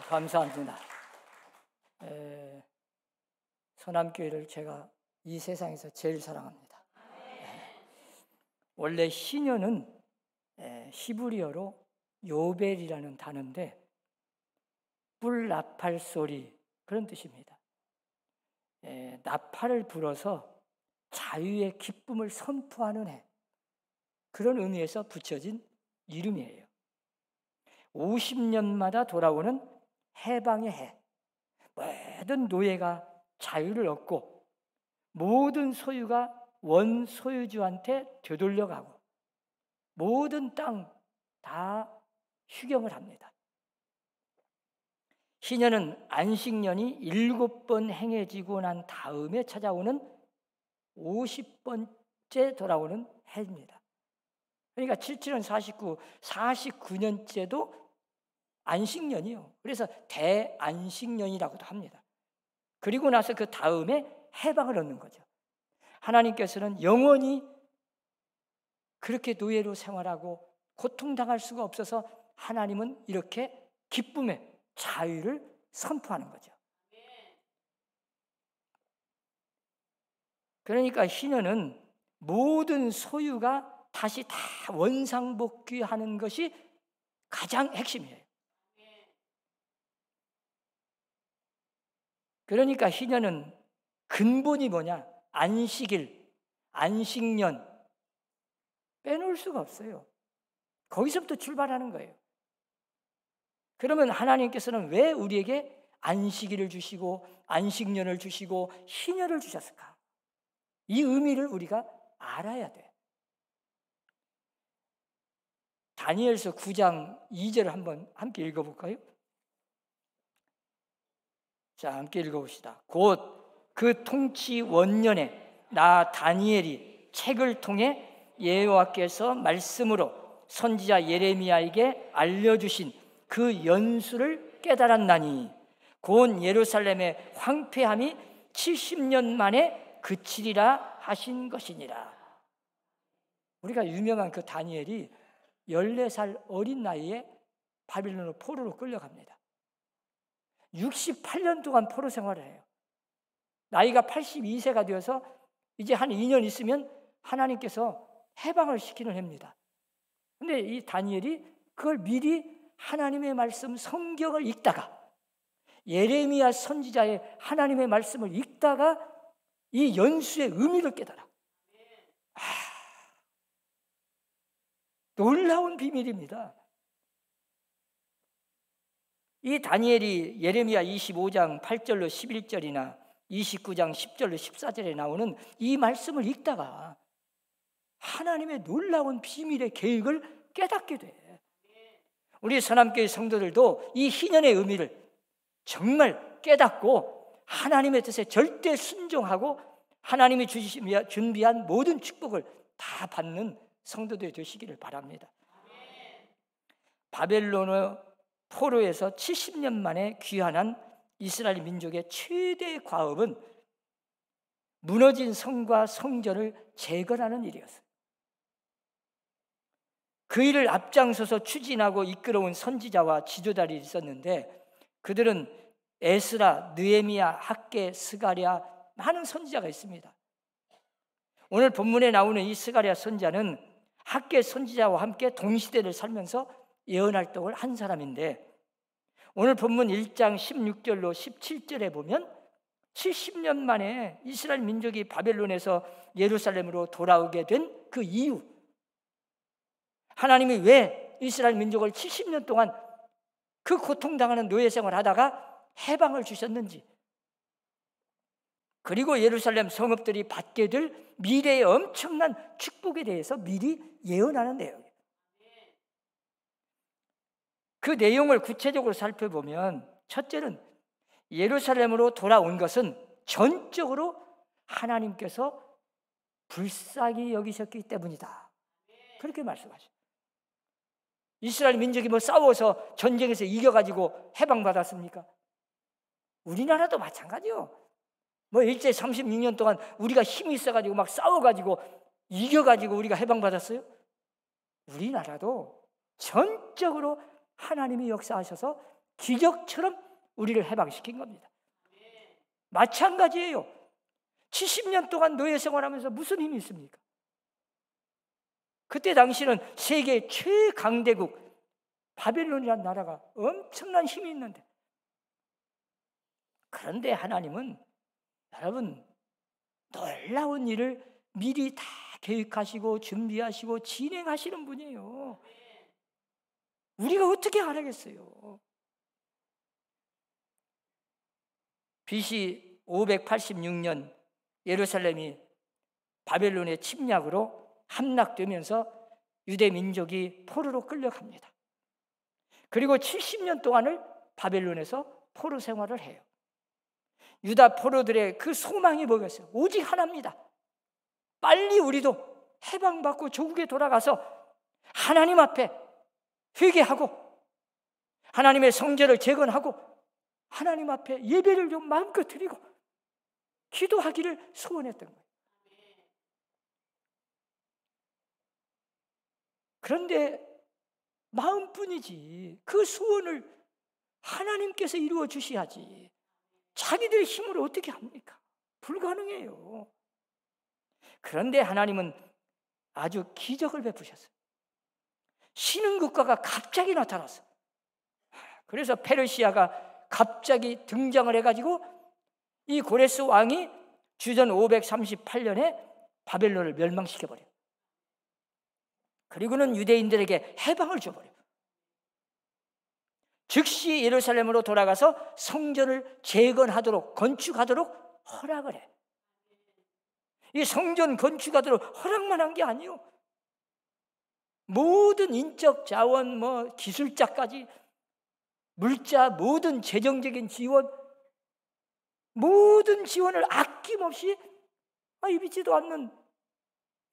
감사합니다. 서남교회를 제가 이 세상에서 제일 사랑합니다. 원래 희년은 히브리어로 요벨이라는 단어인데 뿔 나팔 소리 그런 뜻입니다. 나팔을 불어서 자유의 기쁨을 선포하는 해, 그런 의미에서 붙여진 이름이에요. 50년마다 돌아오는 해방의 해, 모든 노예가 자유를 얻고 모든 소유가 원 소유주한테 되돌려가고 모든 땅 다 휴경을 합니다. 희년은 안식년이 7번 행해지고 난 다음에 찾아오는 50번째 돌아오는 해입니다. 그러니까 77은 49, 49년째도 안식년이요. 그래서 대안식년이라고도 합니다. 그리고 나서 그 다음에 해방을 얻는 거죠. 하나님께서는 영원히 그렇게 노예로 생활하고 고통당할 수가 없어서 하나님은 이렇게 기쁨의 자유를 선포하는 거죠. 그러니까 희년은 모든 소유가 다시 다 원상복귀하는 것이 가장 핵심이에요. 그러니까 희년은 근본이 뭐냐? 안식일, 안식년 빼놓을 수가 없어요. 거기서부터 출발하는 거예요. 그러면 하나님께서는 왜 우리에게 안식일을 주시고 안식년을 주시고 희년을 주셨을까? 이 의미를 우리가 알아야 돼. 다니엘서 9장 2절을 한번 함께 읽어볼까요? 자, 함께 읽어봅시다. 곧 그 통치 원년에 나 다니엘이 책을 통해 여호와께서 말씀으로 선지자 예레미야에게 알려주신 그 연수를 깨달았나니 곧 예루살렘의 황폐함이 70년 만에 그치리라 하신 것이니라. 우리가 유명한 그 다니엘이 14살 어린 나이에 바빌론으로 포로로 끌려갑니다. 68년 동안 포로 생활을 해요. 나이가 82세가 되어서 이제 한 2년 있으면 하나님께서 해방을 시키는 해입니다. 근데 이 다니엘이 그걸 미리 하나님의 말씀 성경을 읽다가 예레미야 선지자의 하나님의 말씀을 읽다가 이 연수의 의미를 깨달아. 놀라운 비밀입니다. 이 다니엘이 예레미야 25장 8절로 11절이나 29장 10절로 14절에 나오는 이 말씀을 읽다가 하나님의 놀라운 비밀의 계획을 깨닫게 돼. 우리 서남교회 성도들도 이 희년의 의미를 정말 깨닫고 하나님의 뜻에 절대 순종하고 하나님이 준비한 모든 축복을 다 받는 성도들이 되시기를 바랍니다. 바벨론의 포로에서 70년 만에 귀환한 이스라엘 민족의 최대의 과업은 무너진 성과 성전을 재건하는 일이었어요. 그 일을 앞장서서 추진하고 이끌어온 선지자와 지도자들이 있었는데 그들은 에스라, 느헤미야, 학개, 스가랴 많은 선지자가 있습니다. 오늘 본문에 나오는 이 스가랴 선지자는 학개 선지자와 함께 동시대를 살면서 예언 활동을 한 사람인데 오늘 본문 1장 16절로 17절에 보면 70년 만에 이스라엘 민족이 바벨론에서 예루살렘으로 돌아오게 된 그 이유, 하나님이 왜 이스라엘 민족을 70년 동안 그 고통당하는 노예 생활을 하다가 해방을 주셨는지, 그리고 예루살렘 성읍들이 받게 될 미래의 엄청난 축복에 대해서 미리 예언하는 내용이에요. 그 내용을 구체적으로 살펴보면 첫째는 예루살렘으로 돌아온 것은 전적으로 하나님께서 불쌍히 여기셨기 때문이다. 그렇게 말씀하셔요. 이스라엘 민족이 뭐 싸워서 전쟁에서 이겨가지고 해방받았습니까? 우리나라도 마찬가지요. 뭐 일제 36년 동안 우리가 힘이 있어가지고 막 싸워가지고 이겨가지고 우리가 해방받았어요? 우리나라도 전적으로 하나님이 역사하셔서 기적처럼 우리를 해방시킨 겁니다. 마찬가지예요. 70년 동안 노예 생활하면서 무슨 힘이 있습니까? 그때 당시는 세계 최강대국 바벨론이라는 나라가 엄청난 힘이 있는데, 그런데 하나님은 여러분 놀라운 일을 미리 다 계획하시고 준비하시고 진행하시는 분이에요. 우리가 어떻게 알아겠어요? BC 586년 예루살렘이 바벨론의 침략으로 함락되면서 유대 민족이 포로로 끌려갑니다. 그리고 70년 동안을 바벨론에서 포로 생활을 해요. 유다 포로들의 그 소망이 뭐겠어요? 오직 하나입니다. 빨리 우리도 해방받고 조국에 돌아가서 하나님 앞에 회개하고 하나님의 성전을 재건하고 하나님 앞에 예배를 좀 마음껏 드리고 기도하기를 소원했던 거예요. 그런데 마음뿐이지 그 소원을 하나님께서 이루어 주셔야지 자기들의 힘으로 어떻게 합니까? 불가능해요. 그런데 하나님은 아주 기적을 베푸셨어요. 신흥 국가가 갑자기 나타났어요. 그래서 페르시아가 갑자기 등장을 해가지고 이 고레스 왕이 주전 538년에 바벨론을 멸망시켜버려요. 그리고는 유대인들에게 해방을 줘버려요. 즉시 예루살렘으로 돌아가서 성전을 재건하도록 건축하도록 허락을 해. 이 성전 건축하도록 허락만 한 게 아니에요. 모든 인적 자원, 기술자까지, 물자, 모든 재정적인 지원, 모든 지원을 아낌없이 입지도 않는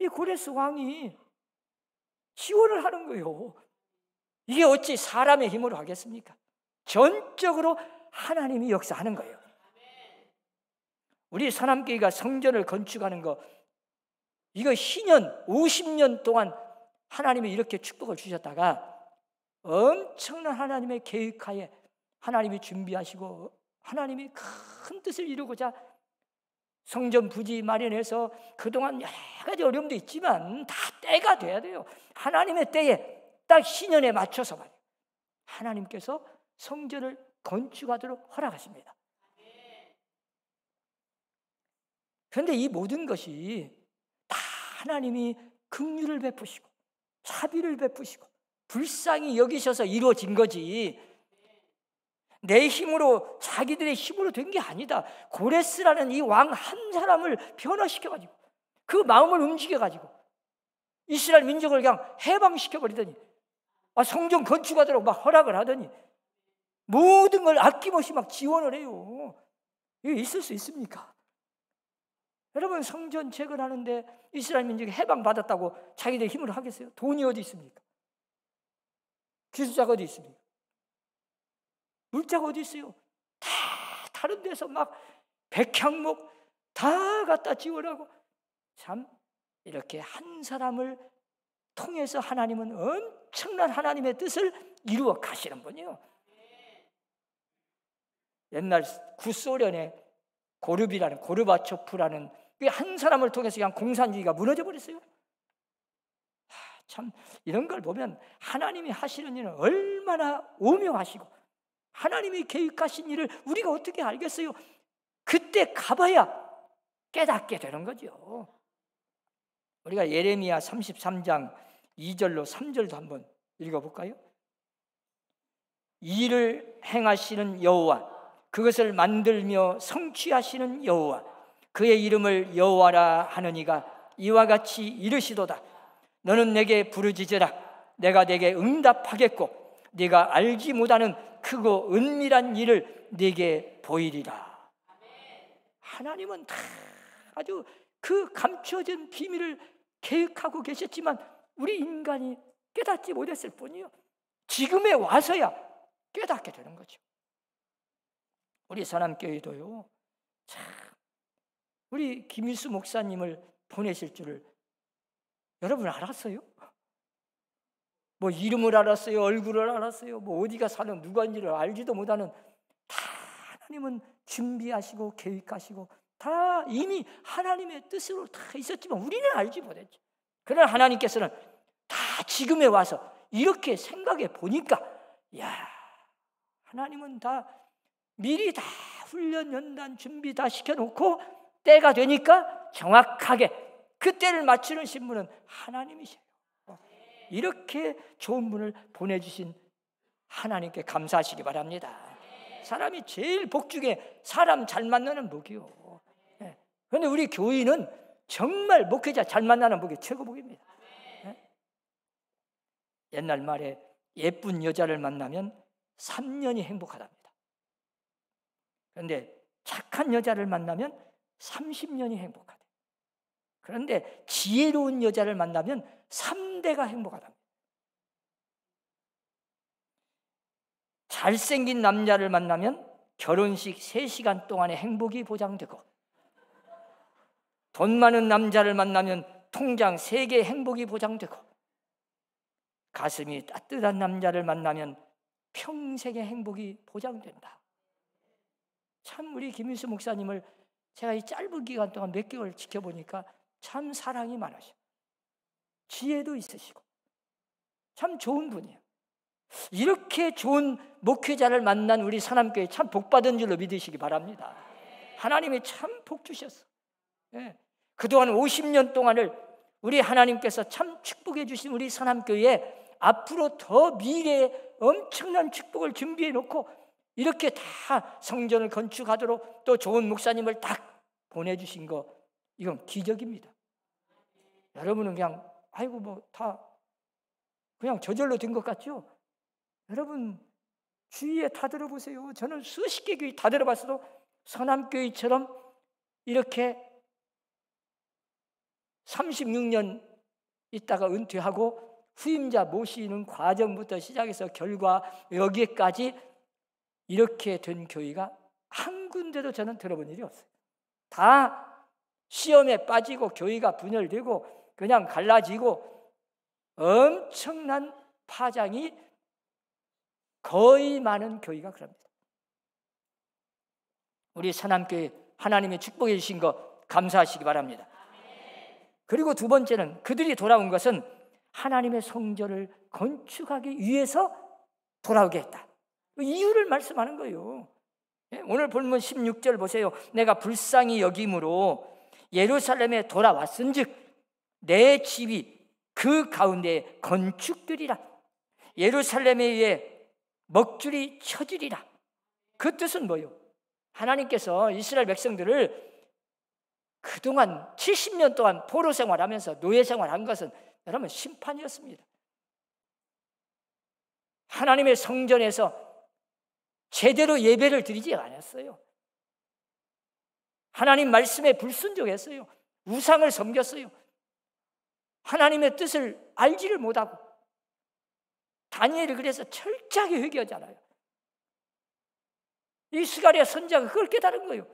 이 고레스 왕이 지원을 하는 거예요. 이게 어찌 사람의 힘으로 하겠습니까? 전적으로 하나님이 역사하는 거예요. 우리 선함교회가 성전을 건축하는 거, 이거 희년 50년 동안 하나님이 이렇게 축복을 주셨다가 엄청난 하나님의 계획하에 하나님이 준비하시고 하나님이 큰 뜻을 이루고자 성전 부지 마련해서 그동안 여러 가지 어려움도 있지만 다 때가 돼야 돼요. 하나님의 때에 딱 희년에 맞춰서 말이에요. 하나님께서 성전을 건축하도록 허락하십니다. 그런데 이 모든 것이 다 하나님이 긍휼을 베푸시고 자비를 베푸시고 불쌍히 여기셔서 이루어진 거지, 내 힘으로 자기들의 힘으로 된 게 아니다. 고레스라는 이 왕 한 사람을 변화시켜가지고 그 마음을 움직여가지고 이스라엘 민족을 그냥 해방시켜버리더니 성전 건축하도록 막 허락을 하더니 모든 걸 아낌없이 막 지원을 해요. 이게 있을 수 있습니까? 여러분, 성전 재건하는데 이스라엘 민족이 해방받았다고 자기들 힘으로 하겠어요? 돈이 어디 있습니까? 기술자가 어디 있습니까? 물자가 어디 있어요? 다 다른 데서 막 백향목 다 갖다 지원하고, 참 이렇게 한 사람을 통해서 하나님은 엄청난 하나님의 뜻을 이루어 가시는 분이에요. 옛날 구소련의 고르바초프라는 한 사람을 통해서 그냥 공산주의가 무너져 버렸어요. 참 이런 걸 보면 하나님이 하시는 일은 얼마나 오묘하시고 하나님이 계획하신 일을 우리가 어떻게 알겠어요? 그때 가봐야 깨닫게 되는 거죠. 우리가 예레미야 33장 2절로 3절도 한번 읽어볼까요? 일을 행하시는 여호와, 그것을 만들며 성취하시는 여호와, 그의 이름을 여호와라 하느니가 이와 같이 이르시도다. 너는 내게 부르짖으라. 내가 내게 응답하겠고 네가 알지 못하는 크고 은밀한 일을 네게 보이리라. 하나님은 다 아주 그 감춰진 비밀을 계획하고 계셨지만 우리 인간이 깨닫지 못했을 뿐이요, 지금에 와서야 깨닫게 되는 거죠. 우리 선함교회도요, 참 우리 김일수 목사님을 보내실 줄을 여러분 알았어요? 뭐 이름을 알았어요, 얼굴을 알았어요, 뭐 어디가 사는 누가인지를 알지도 못하는, 다 하나님은 준비하시고 계획하시고 다 이미 하나님의 뜻으로 다 있었지만 우리는 알지 못했죠. 그러나 하나님께서는 다 지금에 와서 이렇게 생각해 보니까, 야, 하나님은 다 미리 다 훈련 연단 준비 다 시켜놓고 때가 되니까 정확하게 그 때를 맞추는 신분은 하나님이세요. 이렇게 좋은 분을 보내주신 하나님께 감사하시기 바랍니다. 사람이 제일 복 중에 사람 잘 만나는 복이요. 그런데 우리 교인은 정말 목회자 잘 만나는 복이 최고 복입니다. 옛날 말에 예쁜 여자를 만나면 3년이 행복하답니다. 그런데 착한 여자를 만나면 30년이 행복하대. 그런데 지혜로운 여자를 만나면 3대가 행복하답니다. 잘생긴 남자를 만나면 결혼식 3시간 동안의 행복이 보장되고, 돈 많은 남자를 만나면 통장 3개의 행복이 보장되고, 가슴이 따뜻한 남자를 만나면 평생의 행복이 보장된다. 참 우리 김일수 목사님을 제가 이 짧은 기간 동안 몇 개월 지켜보니까 참 사랑이 많으셔. 지혜도 있으시고 참 좋은 분이에요. 이렇게 좋은 목회자를 만난 우리 사남교회 참 복받은 줄로 믿으시기 바랍니다. 하나님이 참 복 주셨어. 그동안 50년 동안을 우리 하나님께서 참 축복해 주신 우리 사남교회에 앞으로 더 미래에 엄청난 축복을 준비해 놓고 이렇게 다 성전을 건축하도록 또 좋은 목사님을 딱 보내주신 거, 이건 기적입니다. 여러분은 그냥 아이고 뭐 다 그냥 저절로 된 것 같죠? 여러분 주위에 다 들어보세요. 저는 수십 개 교회 다 들어봤어도 서남교회처럼 이렇게 36년 있다가 은퇴하고 후임자 모시는 과정부터 시작해서 결과 여기까지 이렇게 된 교회가 한 군데도 저는 들어본 일이 없어요. 다 시험에 빠지고 교회가 분열되고 그냥 갈라지고 엄청난 파장이 거의 많은 교회가 그럽니다. 우리 서남교회 하나님의 축복해 주신 거 감사하시기 바랍니다. 그리고 두 번째는 그들이 돌아온 것은 하나님의 성전을 건축하기 위해서 돌아오게 했다. 이유를 말씀하는 거예요. 오늘 본문 16절 보세요. 내가 불쌍히 여김으로 예루살렘에 돌아왔은즉 내 집이 그 가운데 건축되리라. 예루살렘에 의해 먹줄이 쳐지리라. 그 뜻은 뭐예요? 하나님께서 이스라엘 백성들을 그동안 70년 동안 포로 생활하면서 노예 생활한 것은 여러분 심판이었습니다. 하나님의 성전에서 제대로 예배를 드리지 않았어요. 하나님 말씀에 불순종했어요. 우상을 섬겼어요. 하나님의 뜻을 알지를 못하고. 다니엘이 그래서 철저하게 회개하잖아요. 이 스가랴 선지자가 그걸 깨달은 거예요.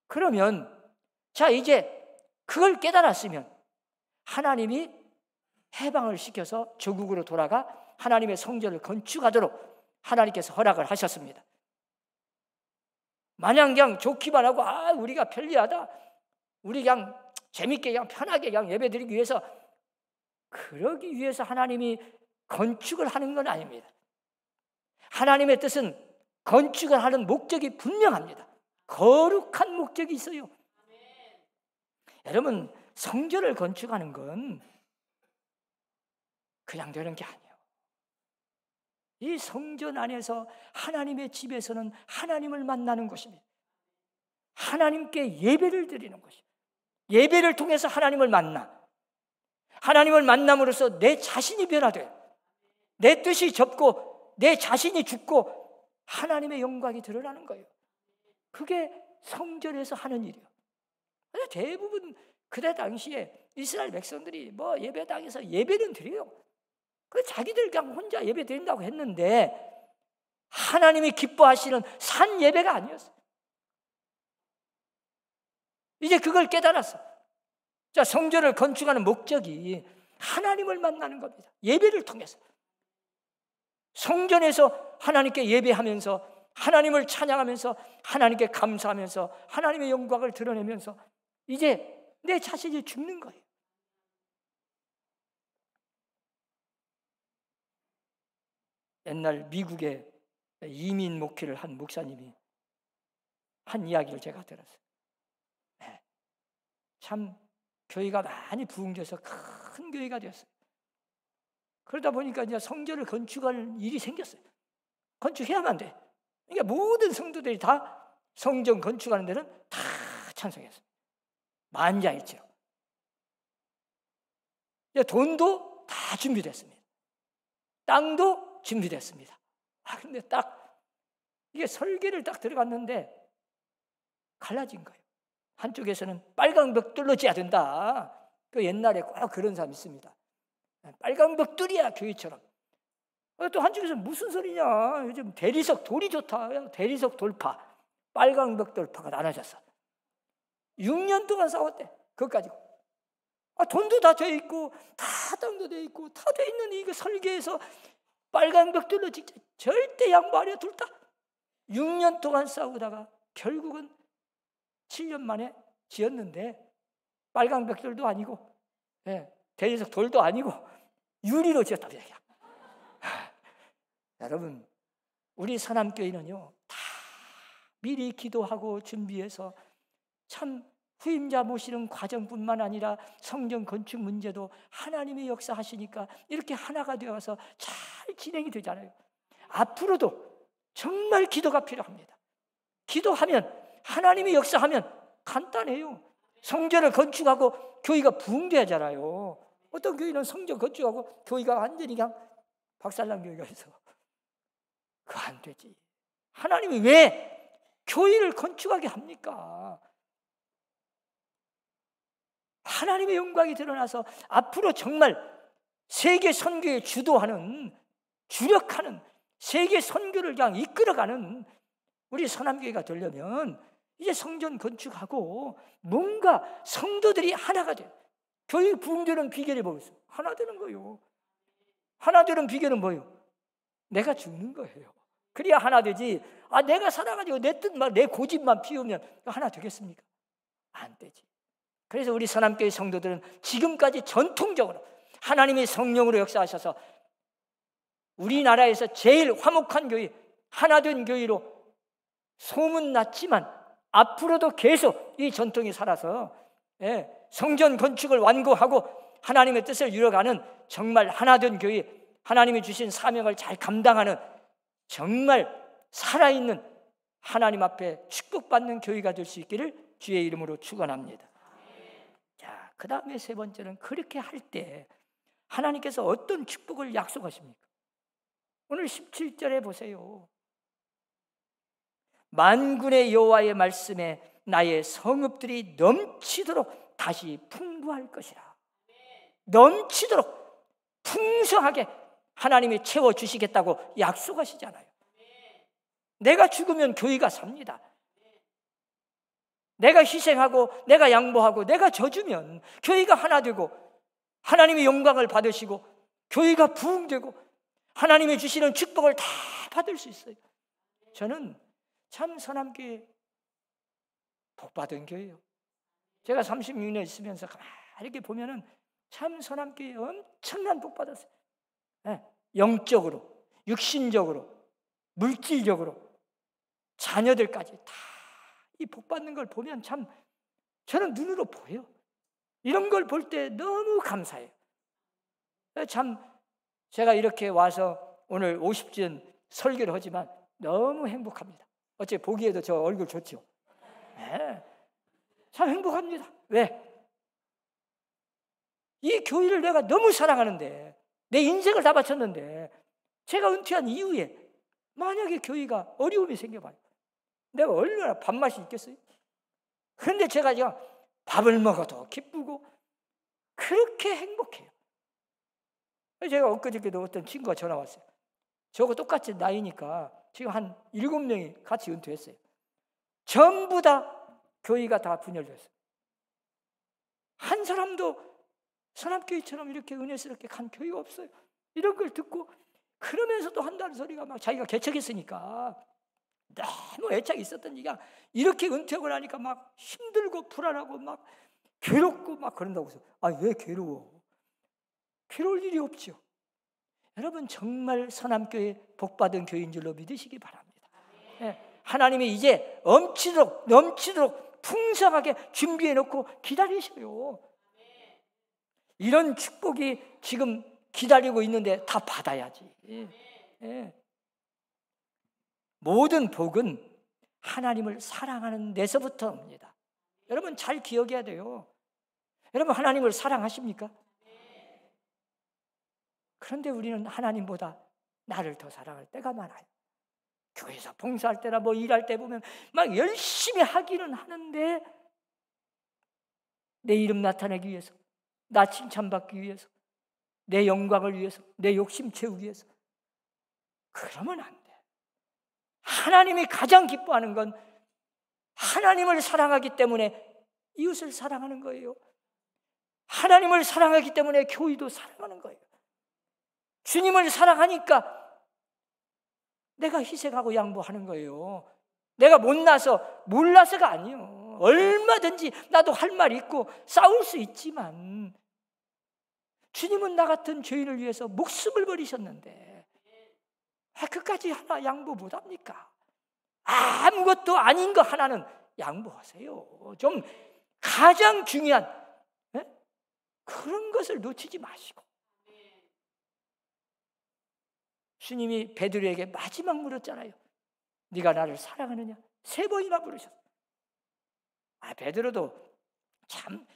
그러면 자 이제 그걸 깨달았으면 하나님이 해방을 시켜서 조국으로 돌아가 하나님의 성전을 건축하도록 하나님께서 허락을 하셨습니다. 마냥 그냥 좋기만 하고 우리가 편리하다, 우리 그냥 재밌게 그냥 편하게 그냥 예배드리기 위해서, 그러기 위해서 하나님이 건축을 하는 건 아닙니다. 하나님의 뜻은 건축을 하는 목적이 분명합니다. 거룩한 목적이 있어요. 여러분 성전을 건축하는 건 그냥 되는 게 아니에요. 이 성전 안에서 하나님의 집에서는 하나님을 만나는 것입니다. 하나님께 예배를 드리는 것이에요. 예배를 통해서 하나님을 만나. 하나님을 만남으로써 내 자신이 변화돼요. 내 뜻이 접고 내 자신이 죽고 하나님의 영광이 드러나는 거예요. 그게 성전에서 하는 일이에요. 대부분 그때 당시에 이스라엘 백성들이 뭐 예배당에서 예배는 드려요. 그 자기들 그냥 혼자 예배 드린다고 했는데 하나님이 기뻐하시는 산 예배가 아니었어요. 이제 그걸 깨달았어. 자, 성전을 건축하는 목적이 하나님을 만나는 겁니다. 예배를 통해서. 성전에서 하나님께 예배하면서, 하나님을 찬양하면서, 하나님께 감사하면서, 하나님의 영광을 드러내면서 이제 내 자신이 죽는 거예요. 옛날 미국에 이민 목회를 한 목사님이 한 이야기를 제가 들었어요. 참 교회가 많이 부흥돼서 큰 교회가 되었어요. 그러다 보니까 이제 성전을 건축하는 일이 생겼어요. 건축해야만 돼. 그러니까 모든 성도들이 다 성전 건축하는 데는 다 찬성했어요. 만장일치로. 돈도 다 준비됐습니다. 땅도 준비됐습니다. 근데 딱 이게 설계를 딱 들어갔는데 갈라진 거예요. 한쪽에서는 빨간 벽 뚫어져야 된다. 그 옛날에 꼭 그런 사람 있습니다. 빨간 벽 뚫이야 교회처럼. 또 한쪽에서는 무슨 소리냐, 요즘 대리석 돌이 좋다. 대리석 돌파, 빨간 벽 돌파가 나눠졌어. 6년 동안 싸웠대. 그것 가지고. 돈도 다 돼 있고 다 땅도 돼 있고 다 돼 있는 이거 설계해서 빨간 벽 뚫어 진짜 절대 양보하려 둘 다. 6년 동안 싸우다가 결국은 7년 만에 지었는데 빨간 벽돌도 아니고 대리석 돌도 아니고 유리로 지었답니다. 여러분, 우리 서남교회는요 다 미리 기도하고 준비해서 참 후임자 모시는 과정뿐만 아니라 성전 건축 문제도 하나님의 역사하시니까 이렇게 하나가 되어서 잘 진행이 되잖아요. 앞으로도 정말 기도가 필요합니다. 기도하면, 하나님의 역사하면 간단해요. 성전을 건축하고 교회가 부흥되잖아요. 어떤 교회는 성전 건축하고 교회가 완전히 그냥 박살난 교회가 있어. 그거 안 되지. 하나님이 왜 교회를 건축하게 합니까? 하나님의 영광이 드러나서 앞으로 정말 세계 선교에 주도하는, 주력하는, 세계 선교를 그냥 이끌어가는 우리 서남교회가 되려면 이제 성전 건축하고 뭔가 성도들이 하나가 돼요. 교회 부흥되는 비결이 뭐겠어요? 하나 되는 거예요. 하나 되는 비결은 뭐예요? 내가 죽는 거예요. 그래야 하나 되지. 내가 살아가지고 내 뜻만, 내 고집만 피우면 하나 되겠습니까? 안 되지. 그래서 우리 서남교회 성도들은 지금까지 전통적으로 하나님의 성령으로 역사하셔서 우리나라에서 제일 화목한 교회, 하나된 교회로 소문났지만 앞으로도 계속 이 전통이 살아서 성전 건축을 완고하고 하나님의 뜻을 이루어가는 정말 하나된 교회, 하나님이 주신 사명을 잘 감당하는 정말 살아있는 하나님 앞에 축복받는 교회가 될 수 있기를 주의 이름으로 축원합니다. 자, 그 다음에 세 번째는 그렇게 할 때 하나님께서 어떤 축복을 약속하십니까? 오늘 17절에 보세요. 만군의 여호와의 말씀에 나의 성읍들이 넘치도록 다시 풍부할 것이라. 넘치도록 풍성하게 하나님이 채워주시겠다고 약속하시잖아요. 내가 죽으면 교회가 삽니다. 내가 희생하고 내가 양보하고 내가 져주면 교회가 하나 되고 하나님의 영광을 받으시고 교회가 부흥되고 하나님이 주시는 축복을 다 받을 수 있어요. 저는 참 서남교회 복받은 교회예요. 제가 36년 있으면서 이렇게 보면은 참 서남교회 엄청난 복 받았어요. 영적으로, 육신적으로, 물질적으로, 자녀들까지 다 이 복 받는 걸 보면 참 저는 눈으로 보여요. 이런 걸 볼 때 너무 감사해요. 참 제가 이렇게 와서 오늘 50주년 설교를 하지만 너무 행복합니다. 어째 보기에도 저 얼굴 좋죠? 참 행복합니다. 왜? 이 교회를 내가 너무 사랑하는데 내 인생을 다 바쳤는데 제가 은퇴한 이후에 만약에 교회가 어려움이 생겨봐요. 내가 얼마나 밥맛이 있겠어요? 그런데 제가 그냥 밥을 먹어도 기쁘고 그렇게 행복해요. 제가 엊그저께도 어떤 친구가 전화 왔어요. 저하고 똑같이 나이니까 지금 한 7명이 같이 은퇴했어요. 전부 다 교회가 다 분열됐어요. 한 사람도 선함교회처럼 이렇게 은혜스럽게 간 교회가 없어요. 이런 걸 듣고 그러면서도 한다는 소리가 막 자기가 개척했으니까 너무 애착이 있었던 얘기가 이렇게 은퇴하고 나니까 막 힘들고 불안하고 막 괴롭고 막 그런다고 해서 왜 괴로워? 괴로울 일이 없죠. 여러분 정말 선함교회 복받은 교회인 줄로 믿으시기 바랍니다. 하나님이 이제 넘치도록 풍성하게 준비해 놓고 기다리셔요. 이런 축복이 지금 기다리고 있는데 다 받아야지. 모든 복은 하나님을 사랑하는 데서부터 옵니다. 여러분 잘 기억해야 돼요. 여러분 하나님을 사랑하십니까? 그런데 우리는 하나님보다 나를 더 사랑할 때가 많아요. 교회에서 봉사할 때나 뭐 일할 때 보면 막 열심히 하기는 하는데 내 이름 나타내기 위해서, 나 칭찬받기 위해서, 내 영광을 위해서, 내 욕심 채우기 위해서 그러면 안 돼. 하나님이 가장 기뻐하는 건 하나님을 사랑하기 때문에 이웃을 사랑하는 거예요. 하나님을 사랑하기 때문에 교회도 사랑하는 거예요. 주님을 사랑하니까 내가 희생하고 양보하는 거예요. 내가 못나서 몰라서가 아니에요. 얼마든지 나도 할 말 있고 싸울 수 있지만 주님은 나 같은 죄인을 위해서 목숨을 버리셨는데 그까지 하나 양보 못합니까? 아무것도 아닌 거 하나는 양보하세요. 좀 가장 중요한 그런 것을 놓치지 마시고. 주님이 베드로에게 마지막 물었잖아요. 네가 나를 사랑하느냐? 3번이나 물으셨어요. 베드로도 참,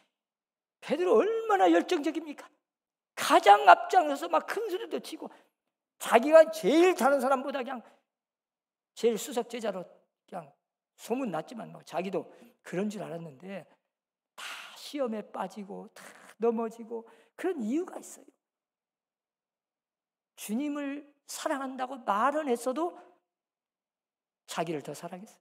베드로 얼마나 열정적입니까? 가장 앞장서서 막 큰 소리도 치고 자기가 제일 다른 사람보다 그냥 제일 수석 제자로 그냥 소문 났지만 뭐 자기도 그런 줄 알았는데 다 시험에 빠지고 다 넘어지고 그런 이유가 있어요. 주님을 사랑한다고 말은 했어도 자기를 더 사랑했어요.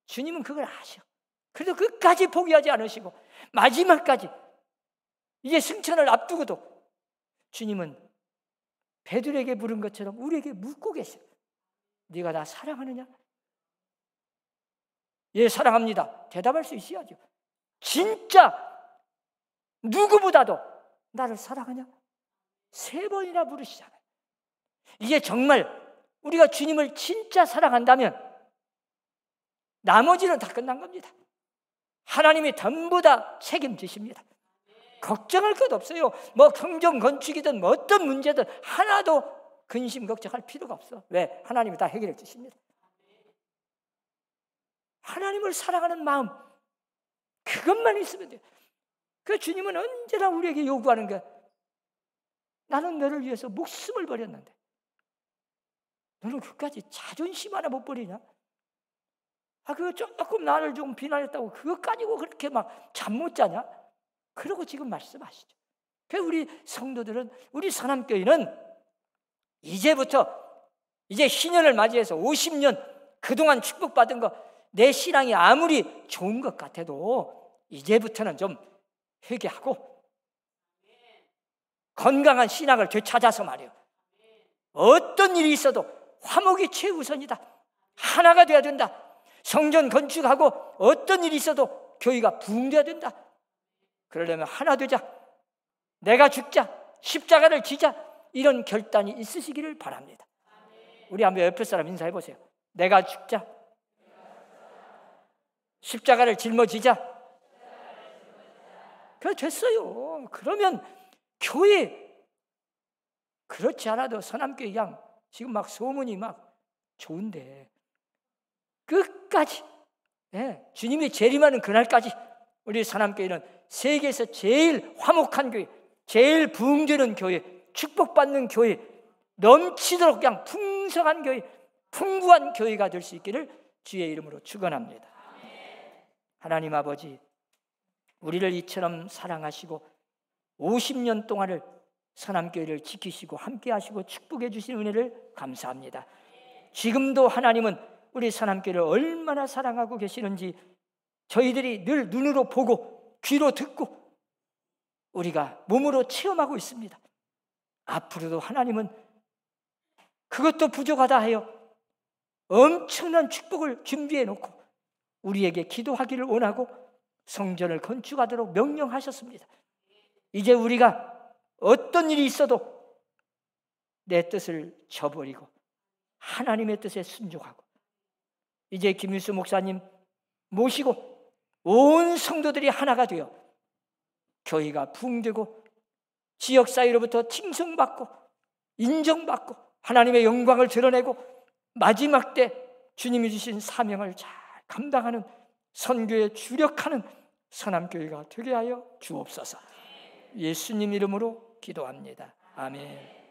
주님은 그걸 아셔. 그래도 끝까지 포기하지 않으시고 마지막까지 이제 승천을 앞두고도 주님은 베드로에게 물은 것처럼 우리에게 묻고 계셔요. 네가 나 사랑하느냐? 예, 사랑합니다. 대답할 수 있어야죠. 진짜 누구보다도 나를 사랑하냐? 3번이나 부르시잖아요. 이게 정말 우리가 주님을 진짜 사랑한다면 나머지는 다 끝난 겁니다. 하나님이 전부 다 책임지십니다. 걱정할 것 없어요. 뭐 경정 건축이든 뭐 어떤 문제든 하나도 근심 걱정할 필요가 없어. 왜? 하나님이 다 해결해 주십니다. 하나님을 사랑하는 마음 그것만 있으면 돼요. 그 주님은 언제나 우리에게 요구하는 게 나는 너를 위해서 목숨을 버렸는데 너는 그까지 자존심 하나 못 버리냐? 그거 조금 나를 좀 비난했다고 그것 가지고 그렇게 막 잠 못 자냐? 그러고 지금 말씀하시죠. 그래서 우리 성도들은, 우리 선함교회는 이제부터 이제 신년을 맞이해서 50년 그동안 축복받은 거 내 신앙이 아무리 좋은 것 같아도 이제부터는 좀 회개하고 건강한 신앙을 되찾아서 말이에요. 어떤 일이 있어도 화목이 최우선이다. 하나가 돼야 된다. 성전 건축하고 어떤 일이 있어도 교회가 부흥돼야 된다. 그러려면 하나 되자. 내가 죽자. 십자가를 지자. 이런 결단이 있으시기를 바랍니다. 우리 한번 옆에 사람 인사해 보세요. 내가 죽자. 십자가를 짊어지자. 그래 됐어요. 그러면 교회 그렇지 않아도 선함교회 양 지금 막 소문이 막 좋은데 끝까지 주님이 재림하는 그날까지 우리 선함교회는 세계에서 제일 화목한 교회, 제일 부흥되는 교회, 축복받는 교회, 넘치도록 그냥 풍성한 교회, 풍부한 교회가 될 수 있기를 주의 이름으로 축원합니다. 하나님 아버지, 우리를 이처럼 사랑하시고 50년 동안을 선함교회를 지키시고 함께 하시고 축복해 주신 은혜를 감사합니다. 지금도 하나님은 우리 선함교회를 얼마나 사랑하고 계시는지 저희들이 늘 눈으로 보고 귀로 듣고 우리가 몸으로 체험하고 있습니다. 앞으로도 하나님은 그것도 부족하다 하여 엄청난 축복을 준비해 놓고 우리에게 기도하기를 원하고 성전을 건축하도록 명령하셨습니다. 이제 우리가 어떤 일이 있어도 내 뜻을 저버리고 하나님의 뜻에 순종하고, 이제 김일수 목사님 모시고 온 성도들이 하나가 되어 교회가 부흥되고 지역사회로부터 칭송받고 인정받고 하나님의 영광을 드러내고 마지막 때 주님이 주신 사명을 잘 감당하는 선교에 주력하는 선함교회가 되게 하여 주옵소서. 예수님 이름으로 기도합니다. 아멘.